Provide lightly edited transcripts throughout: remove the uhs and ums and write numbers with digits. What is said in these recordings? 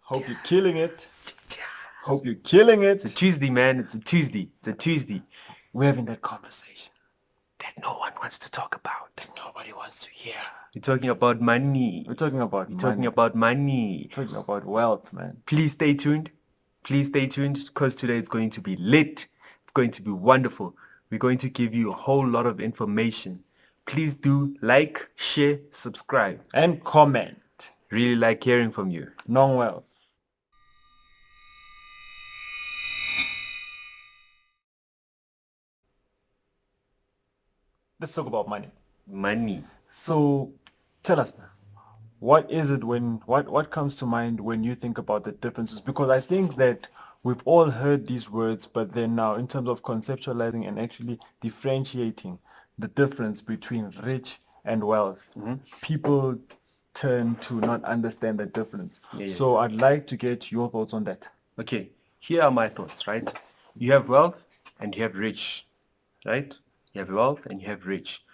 Hope you're killing it. Hope you're killing it. It's a Tuesday, man. It's a Tuesday. It's a Tuesday. We're having that conversation That no one wants to talk about. that nobody wants to hear. We're talking about money. We're talking about We're money. talking about money. We're talking about wealth, man. Please stay tuned. Please stay tuned because today it's going to be lit. It's going to be wonderful. We're going to give you a whole lot of information. Please do like, share, subscribe. And comment. Really like hearing from you. Non-wealth. Let's talk about money. Money. So, tell us, man. What is it what comes to mind when you think about the differences? Because I think that we've all heard these words, but then now in terms of conceptualizing and actually differentiating the difference between rich and wealth, people tend to not understand the difference. Yes. So I'd like to get your thoughts on that. Okay, here are my thoughts, right? You have wealth and you have rich, right? You have wealth and you have rich.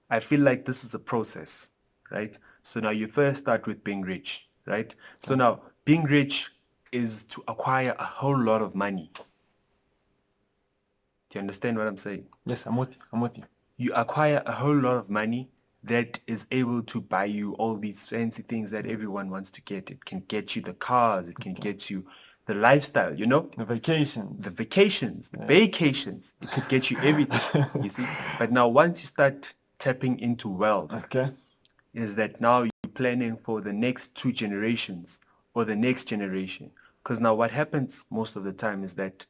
I feel like this is a process, right? So now you first start with being rich, right? So now being rich is to acquire a whole lot of money. Do you understand what I'm saying? Yes, I'm with you. I'm with you. You acquire a whole lot of money that is able to buy you all these fancy things that everyone wants to get. It can get you the cars, it can get you the lifestyle, you know? The vacations. The vacations, the vacations. It could get you everything, you see? But now once you start tapping into wealth, Okay. is that now you're planning for the next 2 generations or the next generation. Because now what happens most of the time is that,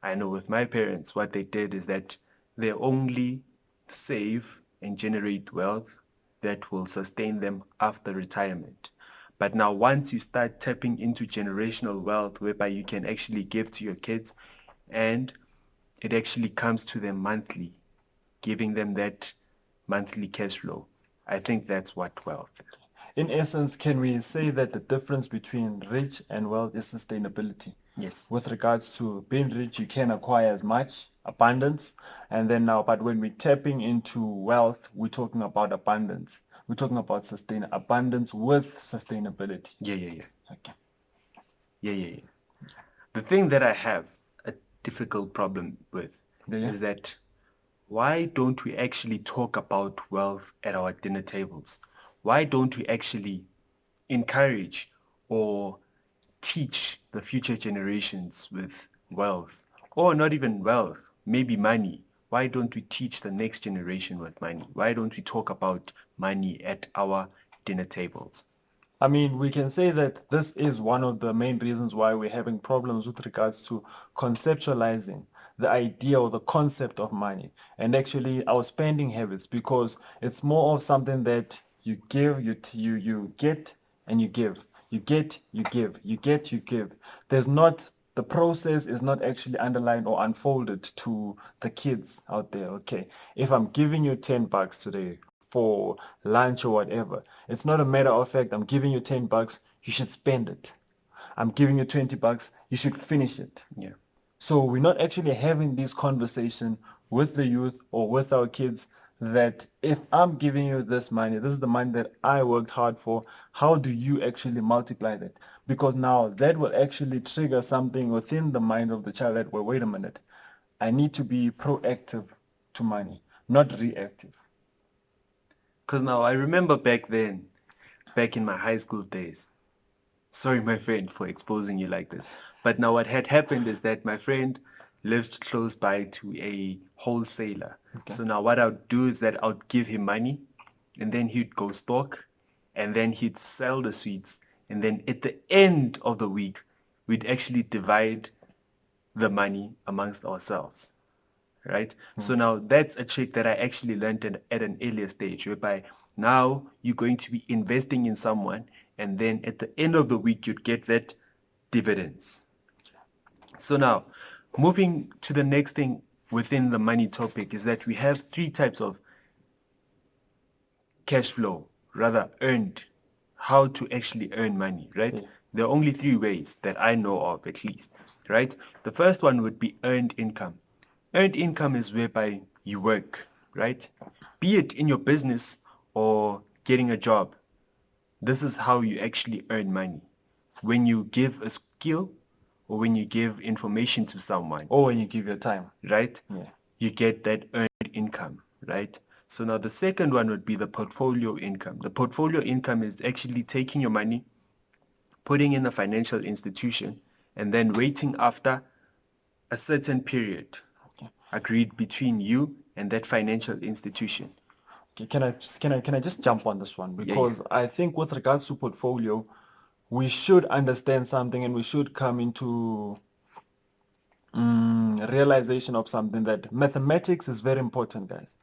I know with my parents, what they did is that they only save and generate wealth that will sustain them after retirement. But now once you start tapping into generational wealth whereby you can actually give to your kids and it actually comes to them monthly, giving them that monthly cash flow, I think that's what wealth is. In essence, can we say that the difference between rich and wealth is sustainability? Yes. With regards to being rich, you can acquire as much abundance, and then now, but when we're tapping into wealth, we're talking about abundance. We're talking about abundance with sustainability. Yeah. Okay. Yeah. The thing that I have a difficult problem with Yeah. is that why don't we actually talk about wealth at our dinner tables? Why don't we actually encourage or teach the future generations with wealth? Or not even wealth, maybe money. Why don't we teach the next generation with money? Why don't we talk about money at our dinner tables? I mean, we can say that this is one of the main reasons why we're having problems with regards to conceptualizing the idea or the concept of money and actually our spending habits, because it's more of something that you give, you get and you give. You get, you give. You get, you give. There's not the process is not actually underlined or unfolded to the kids out there. Okay, if I'm giving you $10 today for lunch or whatever, it's not a matter of fact I'm giving you $10, you should spend it. I'm giving you $20, you should finish it. Yeah. So we're not actually having this conversation with the youth or with our kids that if I'm giving you this money, this is the money that I worked hard for, how do you actually multiply that? Because now that will actually trigger something within the mind of the child that, well, wait a minute, I need to be proactive to money, not reactive. Because now I remember back then, back in my high school days, sorry my friend for exposing you like this, but now what had happened is that my friend lived close by to a wholesaler. Okay. So now what I would do is that I would give him money and then he'd go stock and then he'd sell the sweets. And then at the end of the week, we'd actually divide the money amongst ourselves. Right? So now that's a trick that I actually learned at an earlier stage, whereby now you're going to be investing in someone and then at the end of the week you'd get that dividends. So now moving to the next thing within the money topic is that we have 3 types of cash flow, rather earned, how to actually earn money, right? Yeah. There are only 3 ways that I know of at least, right? The first one would be earned income. Earned income is whereby you work, right? Be it in your business or getting a job. This is how you actually earn money. when you give a skill or when you give information to someone, Or when you give your time. right? Yeah. You get that earned income, right? So now the second one would be the portfolio income. The portfolio income is actually taking your money, putting in a financial institution, and then waiting after a certain period agreed between you and that financial institution. Okay, can I just jump on this one? Yeah. Because I think with regards to portfolio, we should understand something and we should come into realization of something, that mathematics is very important, guys.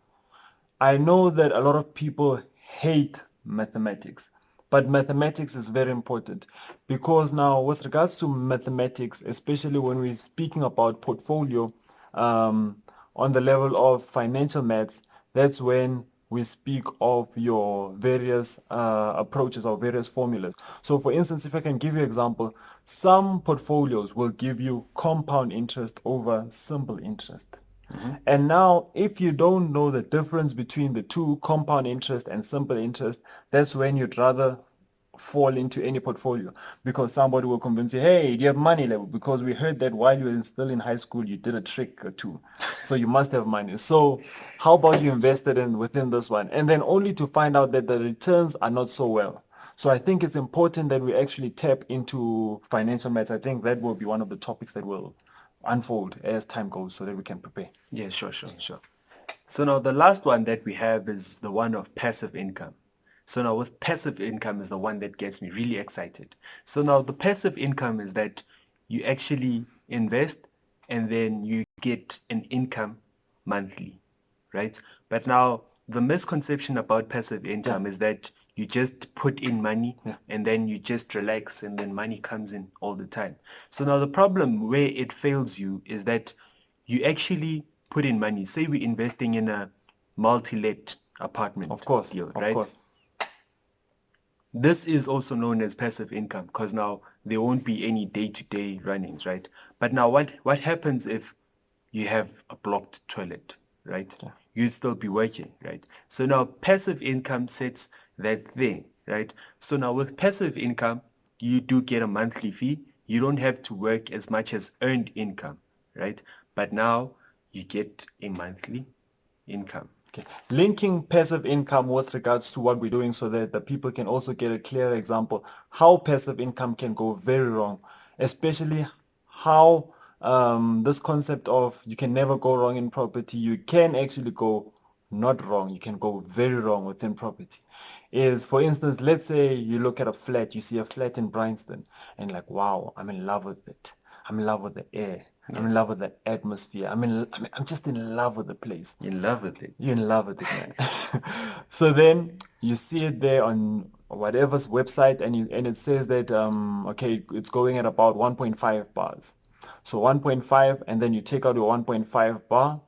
I know that a lot of people hate mathematics, but mathematics is very important, because now with regards to mathematics, especially when we're speaking about portfolio, on the level of financial maths, that's when we speak of your various approaches or various formulas. So for instance, if I can give you an example, some portfolios will give you compound interest over simple interest. And now, if you don't know the difference between the two, compound interest and simple interest, that's when you'd rather fall into any portfolio, because somebody will convince you, hey, do you have money level? Because we heard that while you were still in high school, you did a trick or two. So you must have money. So how about you invested within this one? And then only to find out that the returns are not so well. So I think it's important that we actually tap into financial maths. I think that will be one of the topics that will unfold as time goes, so that we can prepare. Yeah, sure. So now the last one that we have is the one of passive income. So now with passive income is the one that gets me really excited. So now the passive income is that you actually invest and then you get an income monthly, right? But now the misconception about passive income is that you just put in money and then you just relax and then money comes in all the time. So now the problem where it fails you is that you actually put in money. Say we're investing in a multi-let apartment Of course, deal, of right? course. This is also known as passive income because now there won't be any day-to-day runnings, right? But now what happens if you have a blocked toilet, right? Yeah. You'd still be working, right? So now passive income sets that thing, right? So now with passive income, you do get a monthly fee. You don't have to work as much as earned income, right? But now you get a monthly income. Okay. Linking passive income with regards to what we're doing, so that the people can also get a clear example how passive income can go very wrong, especially how this concept of you can never go wrong in property, you can actually go not wrong, you can go very wrong within property. Is, for instance, let's say you look at a flat, you see a flat in Bryanston, and like, wow, I'm in love with it. I'm in love with the air. I'm in love with the atmosphere. I'm just in love with the place. In love with it. You're in love with it, man. So then you see it there on whatever's website, and it says that okay, it's going at about 1.5 bars. So 1.5, and then you take out your 1.5 bar,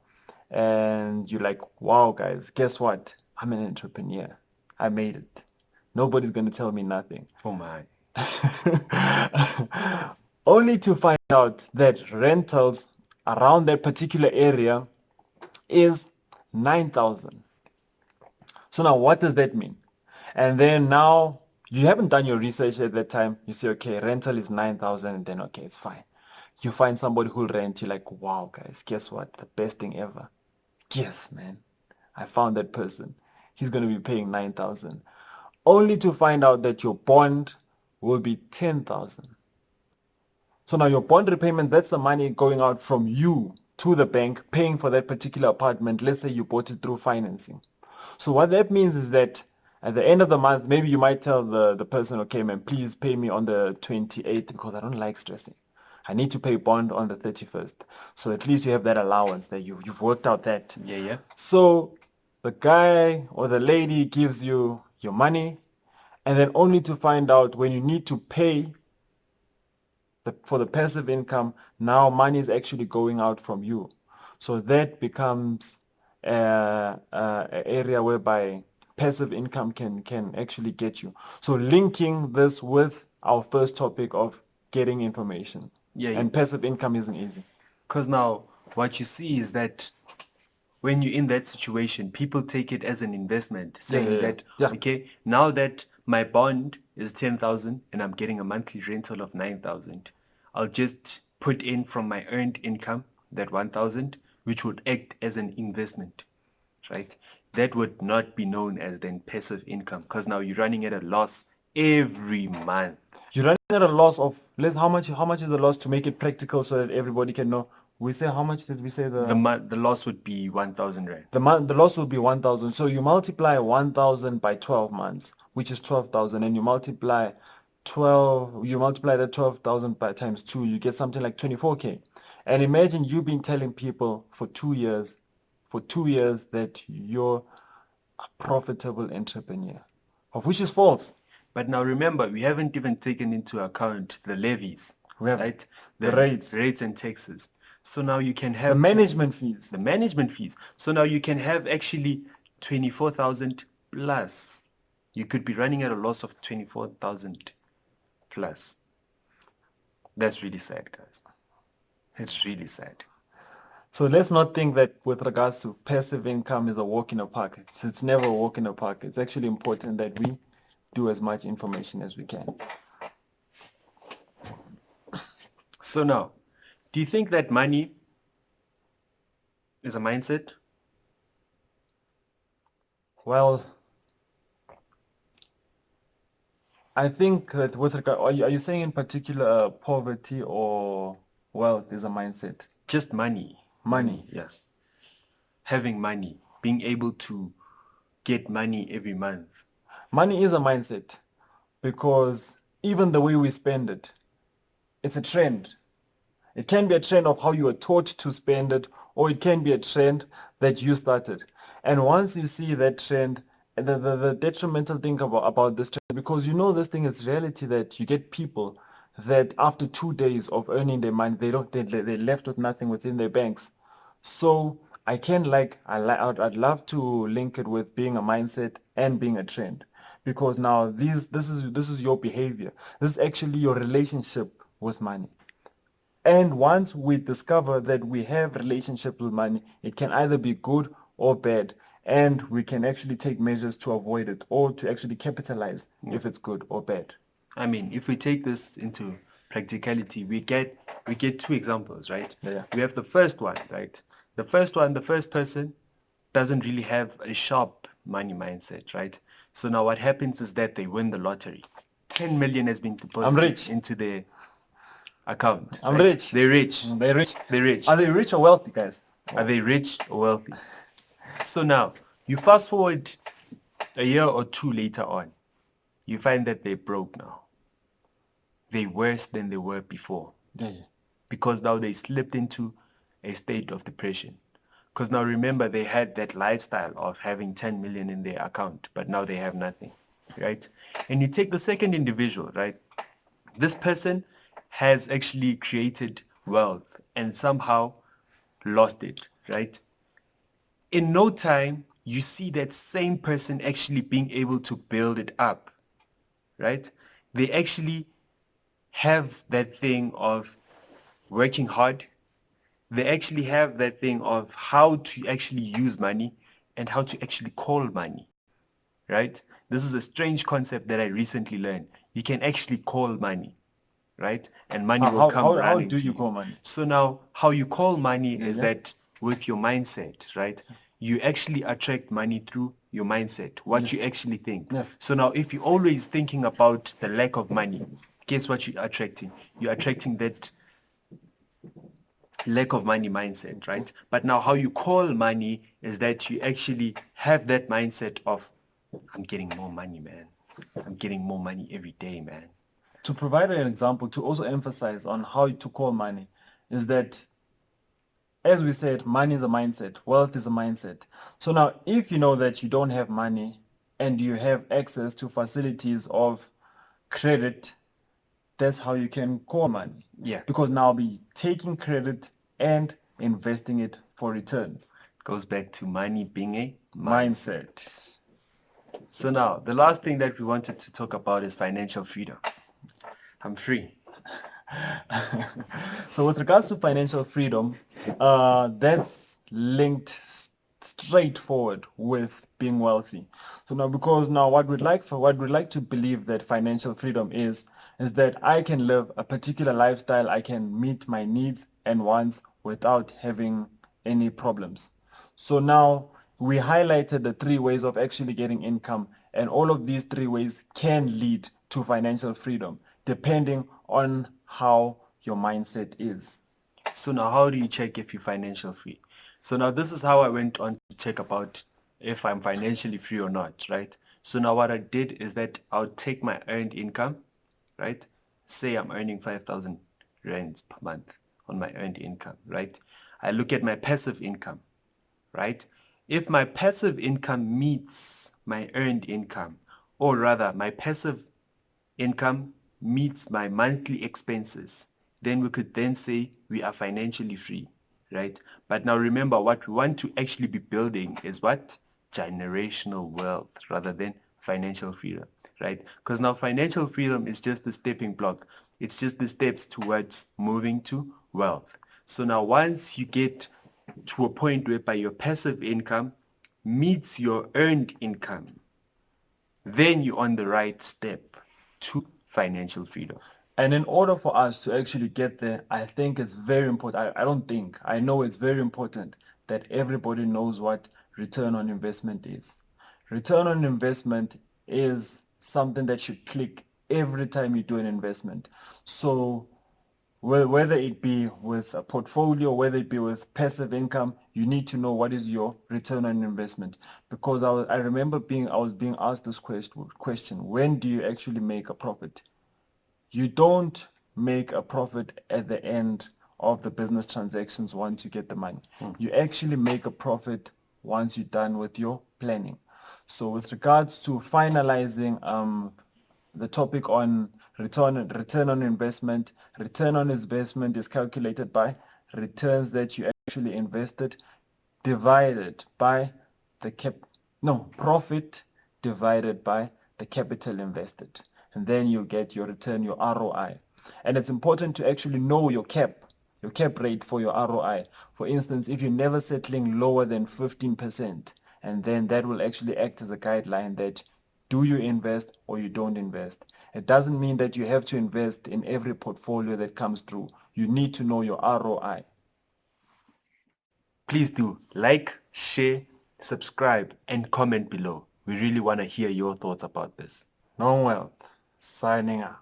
and you're like, wow, guys, guess what? I'm an entrepreneur. I made it. Nobody's gonna tell me nothing. Oh my. Only to find out that rentals around that particular area is 9,000. So now what does that mean? And then now you haven't done your research at that time. You say, okay, rental is 9,000, and then okay, it's fine. You find somebody who'll rent. You're like, wow, guys, guess what? The best thing ever. Yes, man. I found that person. He's going to be paying 9,000. Only to find out that your bond will be 10,000. So now your bond repayment, that's the money going out from you to the bank, paying for that particular apartment. Let's say you bought it through financing. So what that means is that at the end of the month, maybe you might tell the person, okay, man, please pay me on the 28th because I don't like stressing. I need to pay bond on the 31st. So at least you have that allowance that you've worked out that. Yeah. So the guy or the lady gives you your money, and then only to find out when you need to pay for the passive income, now money is actually going out from you. So that becomes an area whereby passive income can actually get you. So linking this with our first topic of getting information. Yeah. And passive income isn't easy. Because now what you see is that when you're in that situation, people take it as an investment, saying Yeah. that, Yeah. okay, now that my bond is 10,000 and I'm getting a monthly rental of 9,000. I'll just put in from my earned income that 1,000, which would act as an investment, right? That would not be known as then passive income because now you're running at a loss every month. You're running at a loss of how much is the loss to make it practical so that everybody can know? We say how much did we say The loss would be 1,000 rand. the loss will be 1,000. So you multiply 1,000 by 12 months, which is 12,000, and you multiply that 12,000 by times 2, you get something like 24k. And imagine you been telling people for 2 years that you're a profitable entrepreneur, of which is false. But now remember, we haven't even taken into account the levies, We have right? the rates. and taxes. So now you can have The management fees. the management fees. So now you can have actually 24,000 plus. You could be running at a loss of 24,000 plus. That's really sad, guys. It's really sad. So let's not think that with regards to passive income is a walk in a park. It's never a walk in a park. It's actually important that we do as much information as we can. So now, do you think that money is a mindset? Well, I think that with regard, are you saying in particular poverty or wealth is a mindset? Just money. Money. Yeah. Having money, being able to get money every month. Money is a mindset because even the way we spend it, it's a trend. It can be a trend of how you were taught to spend it, or it can be a trend that you started. And once you see that trend, the detrimental thing about this trend, because you know this thing is reality, that you get people that after 2 days of earning their money, they're left with nothing within their banks. So I'd love to link it with being a mindset and being a trend, because now this is your behavior. This is actually your relationship with money. And once we discover that we have relationship with money, it can either be good or bad, and we can actually take measures to avoid it or to actually capitalize if it's good or bad. I mean, if we take this into practicality, we get two examples, right? Yeah. We have the first one, right? The first person doesn't really have a sharp money mindset, right? So now what happens is that they win the lottery. 10 million has been I'm deposited rich. into their account. I'm right? rich. They're rich. They're rich. They're rich. Are they rich or wealthy, guys? Are they rich or wealthy? So now, you fast forward a year or two later on, you find that they're broke now. They're worse than they were before. Yeah. Because now they slipped into a state of depression. Because now remember, they had that lifestyle of having 10 million in their account, but now they have nothing, right? And you take the second individual, right? This person has actually created wealth and somehow lost it, right? In no time, you see that same person actually being able to build it up, right? They actually have that thing of working hard. They actually have that thing of how to actually use money and how to actually call money, right? This is a strange concept that I recently learned. You can actually call money, right? And money will come running How do to you call money? So now, how you call money is that with your mindset, right? You actually attract money through your mindset, what you actually think. Yes. So now, if you're always thinking about the lack of money, guess what you're attracting? You're attracting that lack of money mindset, right? But now how you call money is that you actually have that mindset of, I'm getting more money, man. I'm getting more money every day, man. To provide an example, to also emphasize on how to call money, is that, as we said, money is a mindset, wealth is a mindset. So now, if you know that you don't have money and you have access to facilities of credit, that's how you can call money. Yeah. Because now I'll be taking credit and investing it for returns. Goes back to money being a Mindset. So now, the last thing that we wanted to talk about is financial freedom. I'm free. So with regards to financial freedom, that's linked straightforward with being wealthy. So now, because now what we'd like to believe that financial freedom is that I can live a particular lifestyle, I can meet my needs and wants without having any problems. So now we highlighted the three ways of actually getting income, and all of these three ways can lead to financial freedom depending on how your mindset is. So now how do you check if you're financial free? So now this is how I went on to check about if I'm financially free or not, right? So now what I did is that I'll take my earned income, right? Say I'm earning 5,000 rands per month on my earned income, right? I look at my passive income, right? If my passive income meets my earned income, or rather my passive income meets my monthly expenses, then we could then say we are financially free, right? But now remember, what we want to actually be building is what? Generational wealth rather than financial freedom, right? Because now financial freedom is just the stepping block. It's just the steps towards moving to wealth. So now once you get to a point whereby your passive income meets your earned income, then you're on the right step to financial freedom. And in order for us to actually get there, I think it's very important. I don't think, I know it's very important that everybody knows what return on investment is. Return on investment is something that should click every time you do an investment. So whether it be with a portfolio, whether it be with passive income, you need to know what is your return on investment. Because I remember I was being asked this question, when do you actually make a profit? You don't make a profit at the end of the business transactions once you get the money. You actually make a profit once you're done with your planning. So with regards to finalizing the topic on return on investment, return on investment is calculated by returns that you actually invested divided by the profit divided by the capital invested, and then you get your return, your ROI. And it's important to actually know your cap rate for your ROI. For instance, if you're never settling lower than 15%, and then that will actually act as a guideline that do you invest or you don't invest. It doesn't mean that you have to invest in every portfolio that comes through. You need to know your ROI. Please do like, share, subscribe, and comment below. We really want to hear your thoughts about this. Non-wealth, signing out.